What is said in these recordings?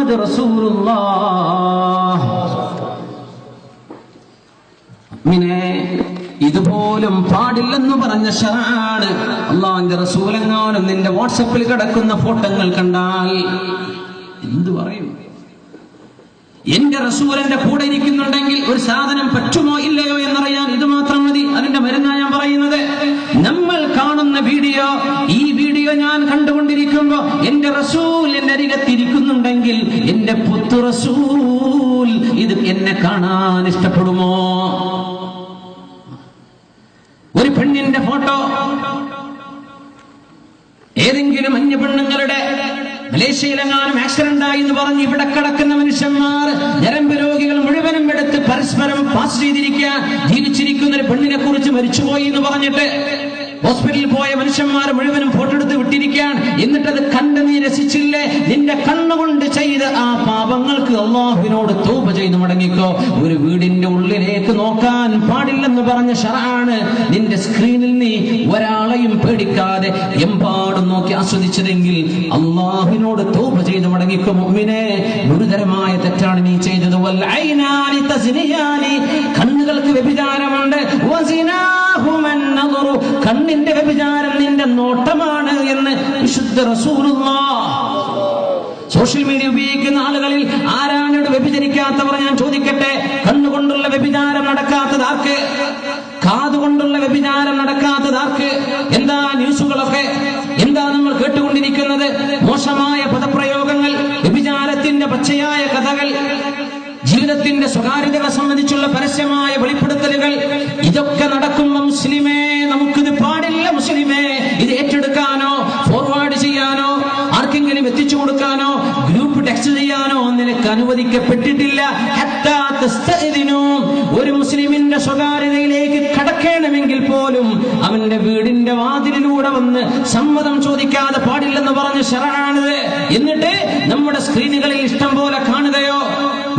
മുഹമ്മദ് റസൂലുള്ളാഹ്. ഇതുപോലും പാടില്ലെന്ന് പറഞ്ഞ ശർഅാണ്. അല്ലാഹുവിന്റെ റസൂലെങ്ങാനും നിന്റെ വാട്സാപ്പിൽ കിടക്കുന്ന ഫോട്ടോകൾ കണ്ടാൽ എന്തു പറയും? എന്റെ റസൂലിന്റെ കൂടെ ഇരിക്കുന്നുണ്ടെങ്കിൽ ഒരു സാധനം പറ്റുമോ ഇല്ലയോ എന്നറിയാൻ ഇത് മാത്രം മതി. അതിന്റെ മരുന്നാ ഞാൻ പറയുന്നത്. നമ്മൾ കാണുന്ന വീഡിയോ, ഈ വീഡിയോ ഞാൻ കണ്ടുകൊണ്ടിരിക്കുമ്പോ എന്റെ റസൂൽ എന്റെ അരികത്തിരിക്കുന്നുണ്ടെങ്കിൽ എന്റെ പുത്തു റസൂൽ ഇത് എന്നെ കാണാൻ ഇഷ്ടപ്പെടുമോ? ഒരു പെണ്ണിന്റെ ഫോട്ടോ ഏതെങ്കിലും അന്യ പെണ്ണുങ്ങളുടെ മലേഷ്യയിലെങ്ങാനും ആക്സിഡന്റ് ആയി എന്ന് പറഞ്ഞ് ഇവിടെ കിടക്കുന്ന മനുഷ്യന്മാർ, ഞരമ്പ് രോഗികൾ മുഴുവനും എടുത്ത് പരസ്പരം പാസ് ചെയ്തിരിക്കുക. ജീവിച്ചിരിക്കുന്ന ഒരു പെണ്ണിനെ കുറിച്ച് മരിച്ചുപോയി എന്ന് പറഞ്ഞിട്ട് ഹോസ്പിറ്റലിൽ പോയ മനുഷ്യന്മാർ മുഴുവനും ഫോട്ടോ എടുത്ത് വിട്ടിരിക്കുകയാണ്. എന്നിട്ടത് കണ്ട് നീ രസിച്ചില്ലേ? നിന്റെ കണ്ണുകൊണ്ട് ചെയ്ത ആ പാപങ്ങൾക്ക് അല്ലാഹുവിനോട് തൗബ ചെയ്ത് മടങ്ങിക്കോ. ഒരു വീടിന്റെ ഉള്ളിലേക്ക് നോക്കാൻ പാടില്ലെന്ന് പറഞ്ഞ ശർഅാണ്. നിന്റെ സ്ക്രീനിൽ നീ ഒരാളെയും പേടിക്കാതെ എമ്പാടും നോക്കി ആസ്വദിച്ചതെങ്കിൽ അല്ലാഹുവിനോട് തൗബ ചെയ്ത് മടങ്ങിക്കോ. മുഅ്മിനേ, ഗുരുതരമായ തെറ്റാണ് നീ ചെയ്തത്. വൽ ഐനാനി തസ്നിയാനി, കണ്ണുകൾക്ക് വ്യഭിചാരമുണ്ട്. വസിനാഹുമൻ നദറു, കണ്ണിന്റെ വ്യഭിചാരം നിന്റെ നോട്ടമാണ് എന്ന് വിശുദ്ധ റസൂലുള്ളാഹ്. സോഷ്യൽ മീഡിയ ഉപയോഗിക്കുന്ന ആളുകളിൽ ആരാണ് ഇവിടെ വ്യഭിചരിക്കാത്തവർ? ഞാൻ ചോദിക്കട്ടെ, കണ്ണുകൊണ്ടുള്ള വ്യഭിചാരം നടക്കാത്തത് ആർക്ക്? കാതുകൊണ്ടുള്ള വ്യഭിചാരം നടക്കാത്തത് ആർക്ക്? എന്താ ന്യൂസുകളൊക്കെ, എന്താ നമ്മൾ കേട്ടുകൊണ്ടിരിക്കുന്നത്? മോശമായ പദപ്രയോഗങ്ങൾ, വ്യഭിചാരത്തിന്റെ പച്ചയായ കഥകൾ, ജീവിതത്തിന്റെ സ്വകാര്യതകളെ സംബന്ധിച്ചുള്ള പരസ്യമായ വെളിപ്പെടുത്തലുകൾ. ഇതൊക്കെ നടക്കുമ്പോൾ മുസ്ലിമേ, നമുക്കിത് പാടില്ല. മുസ്ലിമേ, ഇത് ഏറ്റെടുക്കാനോ ഫോർവേഡ് ചെയ്യാനോ ആർക്കെങ്കിലും എത്തിച്ചു കൊടുക്കാനോ ഗ്രൂപ്പ് ടെക്സ്റ്റ് ചെയ്യാനോ നിനക്ക് അനുവദിക്കപ്പെട്ടിട്ടില്ല. ഒരു മുസ്ലിമിന്റെ സ്വകാര്യതയിലേക്ക് കടക്കണമെങ്കിൽ പോലും അവന്റെ വീടിന്റെ വാതിലിലൂടെ വന്ന് സമ്മതം ചോദിക്കാതെ പാടില്ലെന്ന് പറഞ്ഞ ശർഅാണിത്. എന്നിട്ട് നമ്മുടെ സ്ക്രീനുകളിൽ ഇഷ്ടം പോലെ കാണുകയോ,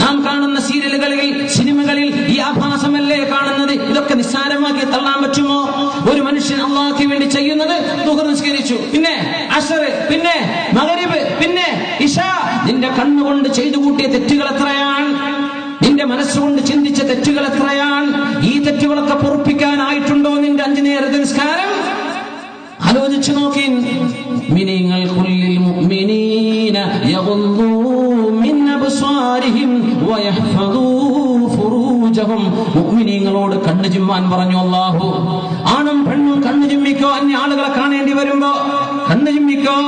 നാം കാണുന്ന സീരിയലുകളിൽ, സിനിമകളിൽ ഈ ആഭാസമല്ലേ കാണുന്നത്? ഇതൊക്കെ നിസ്സാരമാക്കി തള്ളാൻ പറ്റുമോ? ഒരു മനുഷ്യൻ അല്ലാഹുവിന് വേണ്ടി ചെയ്യുന്നത് ദുഹർ നിസ്കരിച്ചു, പിന്നെ അസ്ർ, പിന്നെ മഗ്രിബ്, പിന്നെ ഇശാ. നിന്റെ കണ്ണുകൊണ്ട് ചെയ്തു കൂട്ടിയ തെറ്റുകൾ എത്രയാണ്? നിന്റെ മനസ്സുകൊണ്ട് ചിന്തിച്ച തെറ്റുകൾ എത്രയാണ്? ഈ തെറ്റുകളൊക്കെ പൊറുപ്പിക്കാനായിട്ടുണ്ടോ നിന്റെ 5 നേരത്തെ നിസ്കാരം? ആലോചിച്ചു നോക്കി. മുഅ്മിനീങ്ങൾ ഖുല്ലിൽ മുഅ്മിനീന യഗ്ളൂ മിൻ അബ്സാരിഹിം വയഹ്ഫദൂ ഫുറൂജഹും. മുഅ്മിനീങ്ങളോട് കണ്ണു ചിമ്മാൻ പറഞ്ഞു അല്ലാഹു. ആണും പെണ്ണും കണ്ണു ചിമ്മിക്കോ. അന്യ ആളുകളെ കാണേണ്ടി വരുമ്പോ കണ്ണു ചിമ്മിക്കോ.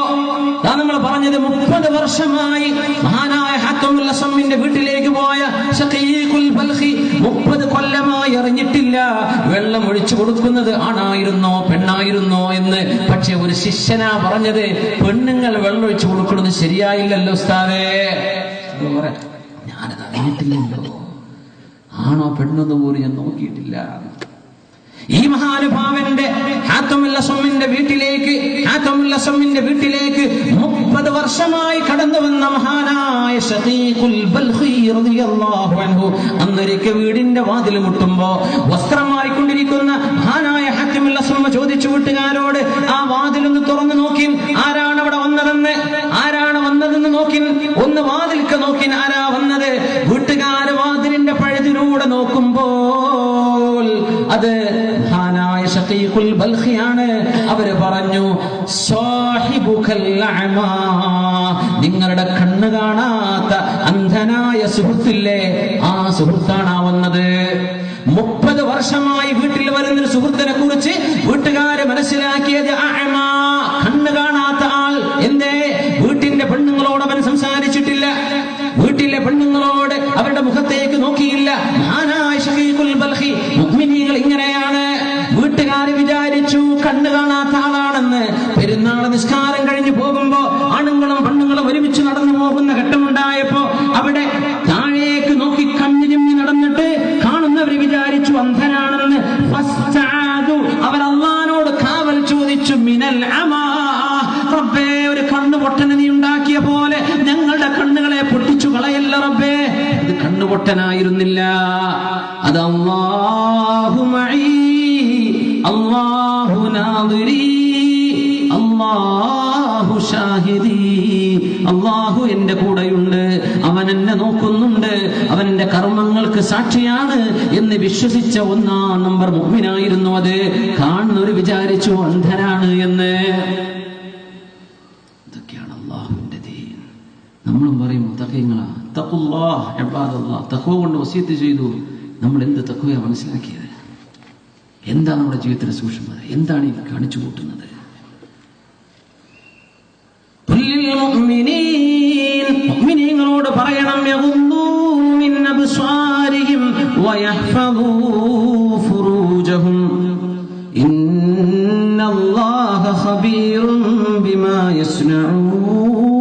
നമ്മൾ പറഞ്ഞത് 30 വർഷമായി മഹാനായ ഹാത്തമുൽ അസ്മിന്റെ വീട്ടിലേക്ക് പോയ ശഖീഖുൽ ബൽഖി 30 കൊല്ലമായി അറിഞ്ഞിട്ടില്ല വെള്ളം ഒഴിച്ചു കൊടുക്കുന്നത് ആണായിരുന്നോ പെണ്ണായിരുന്നോ എന്ന്. പക്ഷെ ഒരു ശിഷ്യനാ പറഞ്ഞത്, പെണ്ണുങ്ങൾ വെള്ളം ഒഴിച്ചു കൊടുക്കുന്നത് ശരിയായില്ലല്ലോ ഉസ്താദേ. ഞാനത് അറിഞ്ഞിട്ടില്ലല്ലോ, ആണോ പെണ്ണെന്ന് പോലും ഞാൻ നോക്കിയിട്ടില്ല. ഈ മഹാനുഭാവന്റെ ഹാത്തമുൽ അസ്മിന്റെ വീട്ടിലേക്ക് 30 വർഷമായി കടന്നു വന്ന മഹാനായ ശഖീഖുൽ ബൽഖി റളിയല്ലാഹു അൻഹു അന്നൊരിക്കൽ വീടിന്റെ വാതിൽ മുട്ടുമ്പോ വസ്ത്രം മാറിക്കൊണ്ടിരിക്കുന്ന മഹാനായ ഹാത്തമുൽ അസ്മ ചോദിച്ചു വീട്ടുകാരോട്, ആ വാതിലൊന്ന് തുറന്നു നോക്കി, ആരാണ് അവിടെ വന്നതെന്ന്, ആരാണ് വന്നതെന്ന് നോക്കി. ഒന്ന് വാതിൽക്ക് നോക്കി, ആരാ വന്നത്? വീട്ടുകാര് വാതിലിന്റെ പഴുതിലൂടെ നോക്കുമ്പോൾ അത് മഹാനായ ശഖീഖുൽ ബൽഖിയാണ്. അവര് പറഞ്ഞു, സാഹിബുകൽ അഅമാ, നിങ്ങളുടെ കണ്ണ് കാണാത്ത അന്ധനായ സുഹൃത്തില്ലേ, ആ സുഹൃത്താണ് വന്നത്. 30 വർഷമായി വീട്ടിൽ വരുന്നൊരു സുഹൃത്തിനെ കുറിച്ച് വീട്ടുകാരെ മനസ്സിലാക്കിയത് അഅമാ, കണ്ണ് കാണാത്ത ആൾ. എന്തേ? വീട്ടിന്റെ പെണ്ണുങ്ങളോട് അവൻ സംസാരിച്ചിട്ടില്ല, വീട്ടിലെ പെണ്ണുങ്ങളോട് അവരുടെ മുഖത്തേക്ക് നോക്കിയില്ല. മഹാനായ ശഖീഖുൽ ബൽഖി, മുഅ്മിനീങ്ങൾ ഇങ്ങനെയാണ്. വീട്ടുകാര് വിചാരിച്ചു കണ്ണ് കാണാത്ത ആളാണെന്ന്. പെരുന്നാൾ നിസ്കാരം കഴിഞ്ഞു പോകുമ്പോ ആണുങ്ങളും പെണ്ണുങ്ങളും ഒരുമിച്ച് നടന്നു പോകുന്ന ഘട്ടമുണ്ടായപ്പോ അവിടെ താഴേക്ക് നോക്കി കണ്ണ് ചിമ്മി നടന്നിട്ട് കാണുന്നവർ വിചാരിച്ചു അന്ധനാണെന്ന്. അവർ അല്ലാഹുവോട് കാവൽ ചോദിച്ചു, മിനൽ അമാ, റബ്ബേ, ഒരു കണ്ണ് പൊട്ടനെ നീ ഉണ്ടാക്കിയ പോലെ ഞങ്ങളുടെ കണ്ണുകളെ പൊട്ടിച്ചു കളയല്ല റബ്ബേ. ഇത് കണ്ണുപൊട്ടനായിരുന്നില്ല, അത് അല്ലാഹു മഈ, അല്ലാഹു നാദിരി, അല്ലാഹു ഷാഹിദി, അല്ലാഹു അല്ലാഹു എന്റെ കൂടെയുണ്ട്, അവൻ എന്നെ നോക്കുന്നുണ്ട്, അവൻ എന്റെ കർമ്മങ്ങൾക്ക് സാക്ഷിയാണ് എന്ന് വിശ്വസിച്ച 1-ാം നമ്പർ മുഅ്മിനായിരുന്നു. അത് കാണുന്നവർ വിചാരിച്ചു അന്ധനാണ് എന്ന്. ഇതൊക്കെയാണ് അല്ലാഹുവിന്റെ ദീൻ. നമ്മളും പറയും തഖീങ്ങളാ, തഖുല്ലാഹ് ഇബാദല്ലാഹ്, തഖ്വ കൊണ്ട് വസിയത്ത് ചെയ്തു. നമ്മൾ എന്ത് തഖ്വയാ മനസ്സിലാക്കിയത്? എന്താ നമ്മുടെ ജീവിതത്തിലെ സൂക്ഷ്മത? എന്താണ് ഈ കാണിച്ചു കൂട്ടുന്നത്? മുഅ്മിനീങ്ങളോട് പറയണം, യഗുദ്ദൂ മിൻ അബ്സാരിഹിം വയഹ്ഫദൂ ഫുറൂജഹും ഇന്നല്ലാഹ ഖബീറുൻ ബിമാ യസ്നഊൻ.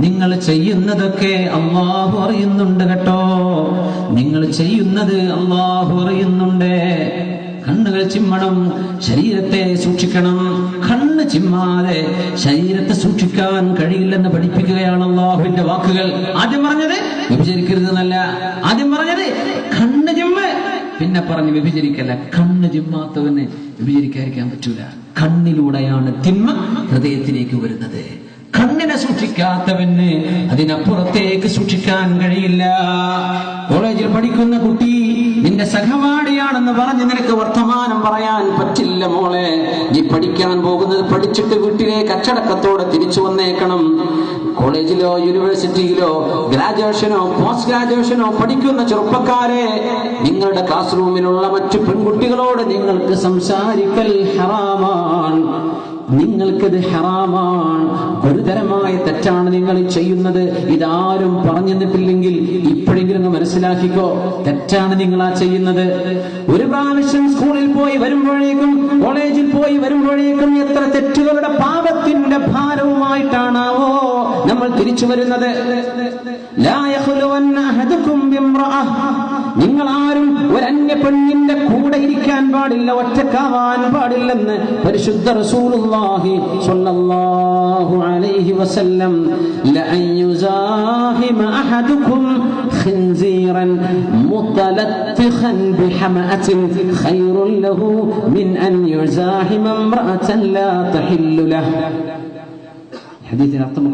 നിങ്ങൾ ചെയ്യുന്നതൊക്കെ അല്ലാഹു അറിയുന്നുണ്ട് കേട്ടോ. നിങ്ങൾ ചെയ്യുന്നത് അല്ലാഹു അറിയുന്നുണ്ട്. കണ്ണുകൾ ചിമ്മണം, ശരീരത്തെ സൂക്ഷിക്കണം. കണ്ണ് ചിമ്മാതെ ശരീരത്തെ സൂക്ഷിക്കാൻ കഴിയില്ലെന്ന് പഠിപ്പിക്കുകയാണ് അല്ലാഹുവിന്റെ വാക്കുകൾ. ആദ്യം പറഞ്ഞത് വ്യഭിചരിക്കരുത് എന്നല്ല, ആദ്യം പറഞ്ഞത് കണ്ണ് ചിമ്മ്, പിന്നെ പറഞ്ഞ് വ്യഭിചരിക്കല്ല. കണ്ണ് ചിമ്മാത്തവന് വ്യഭിചരിക്കാതിരിക്കാൻ പറ്റൂല. കണ്ണിലൂടെയാണ് തിന്മ ഹൃദയത്തിലേക്ക് വരുന്നത്. കണ്ണിനെ സൂക്ഷിക്കാത്തവന് അതിനപ്പുറത്തേക്ക് സൂക്ഷിക്കാൻ കഴിയില്ല. കോളേജിൽ പഠിക്കുന്ന കുട്ടി നിന്റെ സഹപാഠിയാണെന്ന് പറഞ്ഞ് നിനക്ക് വർത്തമാനം പറയാൻ പറ്റില്ല മോളെ. നീ പഠിക്കാൻ പോകുന്നത് പഠിച്ചിട്ട് വീട്ടിലേക്ക് അച്ചടക്കത്തോടെ തിരിച്ചു വന്നേക്കണം. കോളേജിലോ യൂണിവേഴ്സിറ്റിയിലോ ഗ്രാജുവേഷനോ പോസ്റ്റ് ഗ്രാജുവേഷനോ പഠിക്കുന്ന ചെറുപ്പക്കാരെ, നിങ്ങളുടെ ക്ലാസ് റൂമിലുള്ള മറ്റു പെൺകുട്ടികളോട് നിങ്ങൾക്ക് സംസാരിക്കൽ ഹറാമാണ്. നിങ്ങൾക്കത് ഹറാമാണ്, ഗുരുതരമായ തെറ്റാണ് നിങ്ങൾ ചെയ്യുന്നത്. ഇതാരും പറഞ്ഞു തന്നിട്ടില്ലെങ്കിൽ ഇപ്പോഴെങ്കിലും മനസ്സിലാക്കിക്കോ, തെറ്റാണ് നിങ്ങൾ ആ ചെയ്യുന്നത്. ഒരു പ്രാവശ്യം സ്കൂളിൽ പോയി വരുമ്പോഴേക്കും കോളേജിൽ പോയി വരുമ്പോഴേക്കും എത്ര തെറ്റുകളുടെ പാപത്തിന്റെ ഭാരവുമായിട്ടാണാവോ നമ്മൾ തിരിച്ചു വരുന്നത്. നിങ്ങളാരും ഒരു അന്യ പെണ്ണിന്റെ കൂടെ ഇരിക്കാൻ പാടില്ല, ഒറ്റക്കാവാൻ പാടില്ലെന്ന് പരിശുദ്ധ റസൂലുള്ളാഹി സ്വല്ലല്ലാഹു അലൈഹി വസല്ലം. ലഅൻ യുസാഹിമ അഹദുകും ഖിൻസീറൻ മുതലത്തിഖൻ ബിഹമഅത്തിൻ ഖൈറുൻ ലഹു മിൻ അൻ യുസാഹിമ ഇംറഅതൻ ലാ തഹില്ലു ലഹു. ഹദീസിന്റെ അർത്ഥം